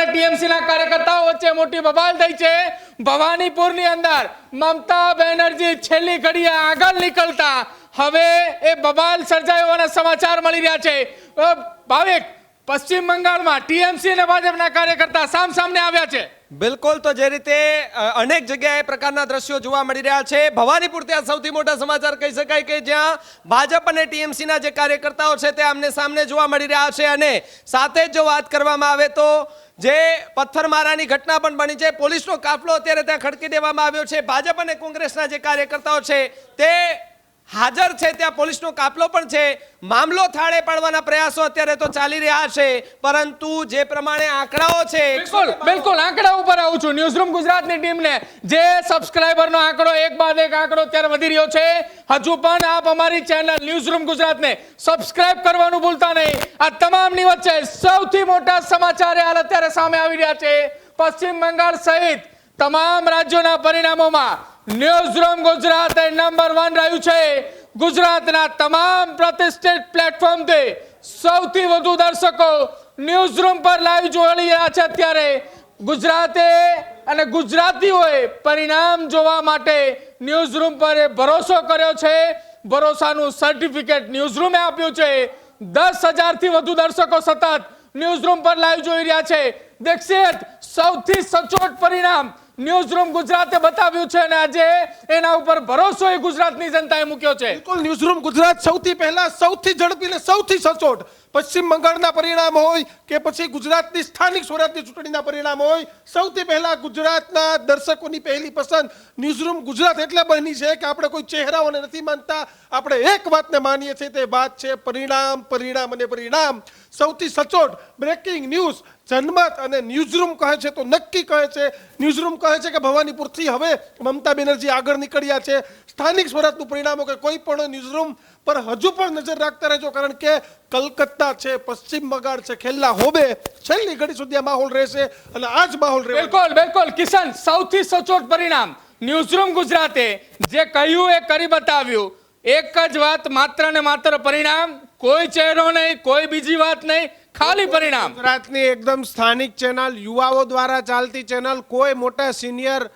TMC ના કાર્યકર્તાઓ વચ્ચે મોટી બબાલ થઈ છે। ભવાનીપુરની અંદર મમતા બેનર્જી છેલ્લી ઘડીએ આગળ નીકળતા હવે એ બબાલ સર્જાયો હોવાના સમાચાર મળી રહ્યા છે। ભાવિક, પશ્ચિમ બંગાળમાં ટીએમસી અને ભાજપના કાર્યકર્તા સામસામે આવ્યા છે। બિલકુલ, તો જે રીતે અનેક જગ્યાએ પ્રકારના દ્રશ્યો જોવા મળી રહ્યા છે, ભવાનીપુર ત્યાં સૌથી મોટા સમાચાર કહી શકાય કે જ્યાં ભાજપ અને ટીએમસીના જે કાર્યકર્તાઓ છે તે આમને સામને જોવા મળી રહ્યા છે। અને સાથે જ જો વાત કરવામાં આવે તો જે પથ્થરમારાની ઘટના પણ બની છે, પોલીસનો કાફલો અત્યારે ત્યાં ખડકી દેવામાં આવ્યો છે। ભાજપ અને કોંગ્રેસના જે કાર્યકર્તાઓ છે તે હાજર છે, ત્યાં પોલીસનો કાફલો પણ છે। મામલો થાળે પાડવાના પ્રયાસો અત્યારે તો ચાલી રહ્યા છે, પરંતુ જે પ્રમાણે આંકડાઓ છે, બિલકુલ આંકડા ઉપર આવું છું। ન્યૂઝરૂમ ગુજરાતની ટીમને જે સબસ્ક્રાઇબરનો આંકડો એક બાદ એક આંકડો અત્યારે વધી રહ્યો છે। હજુ પણ આપ અમારી ચેનલ ન્યૂઝરૂમ ગુજરાતને સબસ્ક્રાઇબ કરવાનું ભૂલતા નહીં। આ તમામની વચ્ચે સૌથી મોટા સમાચાર હાલ અત્યારે સામે આવી રહ્યા છે। પશ્ચિમ બંગાળ સહિત તમામ રાજ્યોના પરિણામોમાં ન્યૂઝરૂમ ગુજરાત નંબર 1 રહ્યું છે। ગુજરાતના તમામ પ્રતિષ્ઠિત પ્લેટફોર્મથી સૌથી વધુ દર્શકો ન્યૂઝરૂમ પર લાઈવ જોઈ રહ્યા છે। અત્યારે ગુજરાતે અને ગુજરાતીઓએ પરિણામ જોવા માટે ન્યૂઝરૂમ પર ભરોસો કર્યો છે। ભરોસાનું સર્ટિફિકેટ ન્યૂઝરૂમે આપ્યું છે। 10,000થી વધુ દર્શકો સતત ન્યૂઝરૂમ પર લાઈવ જોઈ રહ્યા છે। દીક્ષિત, સૌથી સચોટ પરિણામ ન્યૂઝરૂમ ગુજરાતે બતાવ્યું છે અને આજે એના ઉપર ભરોસો એ ગુજરાતની જનતાએ મૂક્યો છે। બિલકુલ, ન્યૂઝરૂમ ગુજરાત સૌથી પહેલા, સૌથી ઝડપી અને સૌથી સચોટ પશ્ચિમ બંગાળના પરિણામ હોય કે પછી ગુજરાતની સ્થાનિક સ્વરાજની ચૂંટણીના પરિણામ હોય, સૌથી પહેલા ગુજરાતના દર્શકોની પહેલી પસંદ ન્યૂઝરૂમ ગુજરાત એટલે બની છે કે આપણે કોઈ ચહેરાઓને નથી માનતા, આપણે એક વાતને માનીએ છીએ, તે વાત છે પરિણામ, પરિણામ અને પરિણામ। સૌથી સચોટ બ્રેકિંગ ન્યૂઝ જનમત અને ન્યૂઝરૂમ કહે છે તો નક્કી કહે છે, ન્યૂઝરૂમ કહે છે કે ભવાનીપુરથી હવે મમતા બેનર્જી આગળ નીકળ્યા છે। સ્થાનિક સ્વરાજનું પરિણામો કે કોઈ પણ ન્યૂઝરૂમ પર હજુ પણ નજર રાખતા રહેજો, કારણ કે કલકત્તા છે, પશ્ચિમ બંગાળ છે, ખેલ્લા હોબે છેલ્લી ઘડી સુધી આ માહોલ રહેશે અને આ જ માહોલ રહેશે। બિલકુલ બિલકુલ કિશન, સૌથી સચોટ પરિણામ ન્યૂઝરૂમ ગુજરાતે જે કહ્યું એ કરી બતાવ્યું। એક જ વાત, માત્ર ને માત્ર પરિણામ, કોઈ ચહેરો નહીં, કોઈ બીજી વાત નહીં, ખાલી પરિણામ। ગુજરાતની એકદમ સ્થાનિક ચેનલ, યુવાઓ દ્વારા ચાલતી ચેનલ, કોઈ મોટા સિનિયર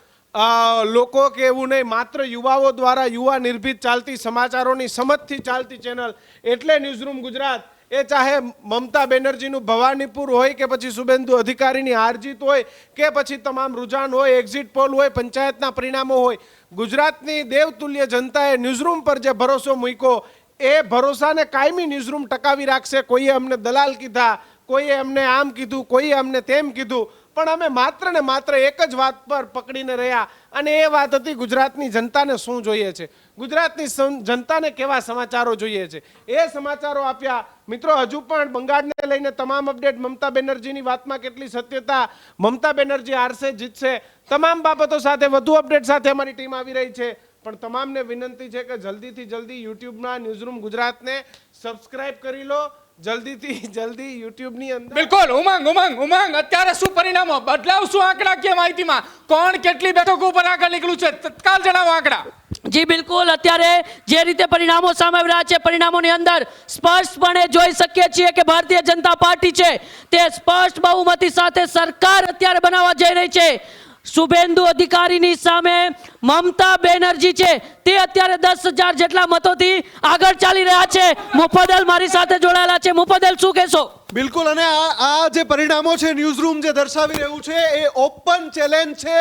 લોકો કે એવું નહીં, માત્ર યુવાઓ દ્વારા યુવા નિર્ભીત ચાલતી સમાચારોની સમજથી ચાલતી ચેનલ એટલે ન્યૂઝરૂમ ગુજરાત। એ ચાહે મમતા બેનર્જીનું ભવાનીપુર હોય કે પછી શુભેન્દુ અધિકારીની હાર જીત હોય કે પછી તમામ રૂઝાન હોય, એક્ઝિટ પોલ હોય, પંચાયતના પરિણામો હોય, ગુજરાતની દેવતુલ્ય જનતાએ ન્યૂઝરૂમ પર જે ભરોસો મૂક્યો એ ભરોસાને કાયમી ન્યૂઝરૂમ ટકાવી રાખશે। કોઈએ અમને દલાલ કીધા, કોઈએ અમને આમ કીધું, કોઈએ અમને તેમ કીધું, પણ અમે માત્ર ને માત્ર એક જ વાત પર પકડીને રહ્યા અને એ વાત હતી ગુજરાતની જનતાને શું જોઈએ છે, ગુજરાતની જનતાને કેવા સમાચારો જોઈએ છે, એ સમાચારો આપ્યા। મિત્રો, હજુ પણ બંગાળને લઈને તમામ અપડેટ, મમતા બેનર્જીની વાતમાં કેટલી સત્યતા, મમતા બેનર્જી હારશે જીતશે, તમામ બાબતો સાથે વધુ અપડેટ સાથે અમારી ટીમ આવી રહી છે। પણ તમામને વિનંતી છે કે જલ્દીથી જલ્દી યુટ્યુબના ન્યૂઝરૂમ ગુજરાતને સબસ્ક્રાઇબ કરી લો, જલ્દીથી જલ્દી યુટ્યુબની અંદર। બિલકુલ, ઉમંગ અત્યારે શું પરિણામો, બદલાવ શું આંકડાકીય માહિતીમાં, કોણ કેટલી બેઠકો ઉપર આગળ નીકળ્યું છે, તત્કાલ જણાવો આંકડા। જી બિલકુલ, અત્યારે જે રીતે પરિણામો સામે આવી રહ્યા છે, પરિણામોની અંદર સ્પષ્ટપણે જોઈ શકીએ છીએ કે ભારતીય જનતા પાર્ટી છે તે સ્પષ્ટ બહુમતી સાથે સરકાર અત્યારે બનાવવા જઈ રહી છે। શુભેન્દુ અધિકારીની સામે મમતા બેનર્જી છે તે અત્યારે 10,000 જેટલા મતોથી આગળ ચાલી રહ્યા છે। મુફદ્દલ મારી સાથે જોડાયેલા છે। મુફદ્દલ, શું કહેશો? બિલકુલ, અને આ જે પરિણામો છે ન્યૂઝરૂમ જે દર્શાવી રહ્યું છે એ ઓપન ચેલેન્જ છે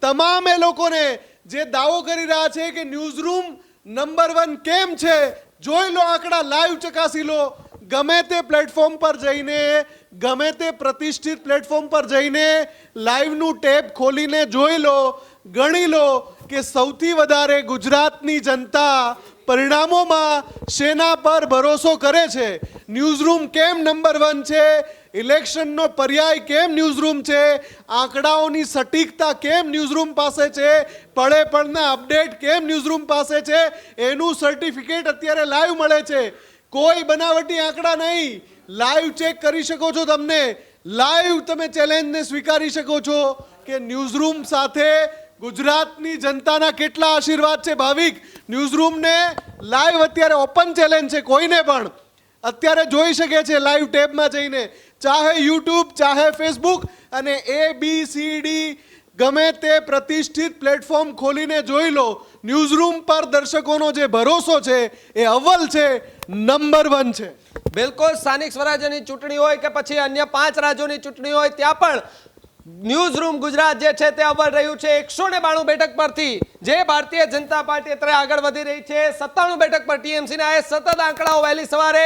તમામે લોકોને જે દાવો કરી રહ્યા છે કે ન્યૂઝરૂમ નંબર 1 કેમ છે। જોઈ લો આંકડા, લાઈવ ચકાસી લો, ગમે તે પ્લેટફોર્મ પર જઈને, ગમે તે પ્રતિષ્ઠિત પ્લેટફોર્મ પર જઈને લાઈવનું ટેબ ખોલીને જોઈ લો, ગણી લો કે સૌથી વધારે ગુજરાતની જનતા પરિણામોમાં શેના પર ભરોસો કરે છે। ન્યૂઝરૂમ કેમ નંબર 1 છે, ઇલેક્શનનો પર્યાય કેમ ન્યૂઝરૂમ છે, આંકડાઓની સટીકતા કેમ ન્યૂઝરૂમ પાસે છે, પળે પળના અપડેટ કેમ ન્યૂઝરૂમ પાસે છે, એનું સર્ટિફિકેટ અત્યારે લાઈવ મળે છે। કોઈ બનાવટી આંકડા નહીં, લાઈવ ચેક કરી શકો છો, તમને લાઈવ તમે ચેલેન્જને સ્વીકારી શકો છો કે ન્યૂઝરૂમ સાથે ગુજરાતની જનતાના કેટલા આશીર્વાદ છે। ભાવિક, ન્યૂઝરૂમને લાઈવ અત્યારે ઓપન ચેલેન્જ છે, કોઈને પણ અત્યારે જોઈ શકે છે લાઈવ ટેબમાં જઈને, ચાહે યુટ્યુબ, ચાહે ફેસબુક અને ABCD ગમે તે પ્રતિષ્ઠિત પ્લેટફોર્મ ખોલીને જોઈ લો, ન્યૂઝરૂમ પર દર્શકોનો જે ભરોસો છે એ અવ્વલ છે, નંબર 1 છે. બિલકુલ, સ્થાનિક સ્વરાજ્યની ચૂંટણી હોય કે પછી અન્ય 5 રાજ્યોની ચૂંટણી હોય, ત્યાં પણ ન્યૂઝરૂમ ગુજરાત જે છે તે અવ્વલ રહ્યું છે. 192 બેઠક પરથી જે ભારતીય જનતા પાર્ટી અત્યારે આગળ વધી રહી છે, 97 બેઠક પર ટીએમસી ના એ સતત આંકડાઓ વહેલી સવારે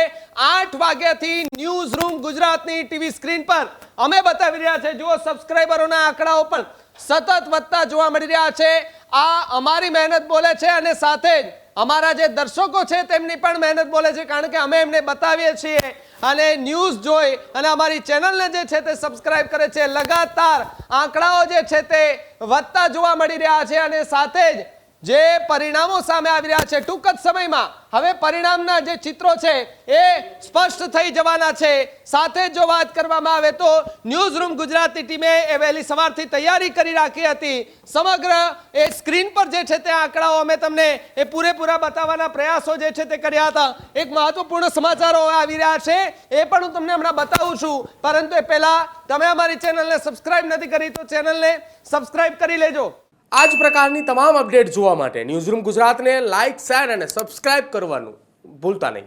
8 વાગ્યાથી ન્યૂઝરૂમ ગુજરાતની ટીવી સ્ક્રીન પર અમે બતાવી રહ્યા છે. જુઓ, સબસ્ક્રાઇબરોના આંકડાઓ પણ સતત વધતા જોવા મળી રહ્યા છે. આ અમારી મહેનત બોલે છે અને સાથે જ અમારા જે દર્શકો છે તેમની પણ મહેનત બોલે છે, કારણ કે અમે એમને બતાવીએ છીએ અને ન્યૂઝ જોઈ અને અમારી ચેનલને જે છે તે સબસ્ક્રાઇબ કરે છે. લગાતાર આંકડાઓ જે છે તે વધતા જોવા મળી રહ્યા છે અને સાથે જ જે પરિણામો સામે આવી રહ્યા છે, ટૂંક જ સમયમાં હવે પરિણામના જે ચિત્રો છે એ સ્પષ્ટ થઈ જવાના છે. સાથે જો વાત કરવામાં આવે તો ન્યૂઝરૂમ ગુજરાતની ટીમે એ વહેલી સવારથી તૈયારી કરી રાખી હતી. સમગ્ર એ સ્ક્રીન પર જે છે તે આંકડાઓ અમે તમને એ પૂરેપૂરા બતાવવાના પ્રયાસો જે છે તે કર્યા હતા. એક મહત્વપૂર્ણ સમાચારો આવી રહ્યા છે, એ પણ હું તમને હમણાં બતાવું છું, પરંતુ એ પહેલા તમે અમારી ચેનલને સબસ્ક્રાઇબ નથી કરી તો ચેનલને સબસ્ક્રાઇબ કરી લેજો. આ જ પ્રકારની તમામ અપડેટ જોવા માટે ન્યૂઝરૂમ ગુજરાતને લાઇક, શેર અને સબસ્ક્રાઇબ કરવાનું ભૂલતા નહીં.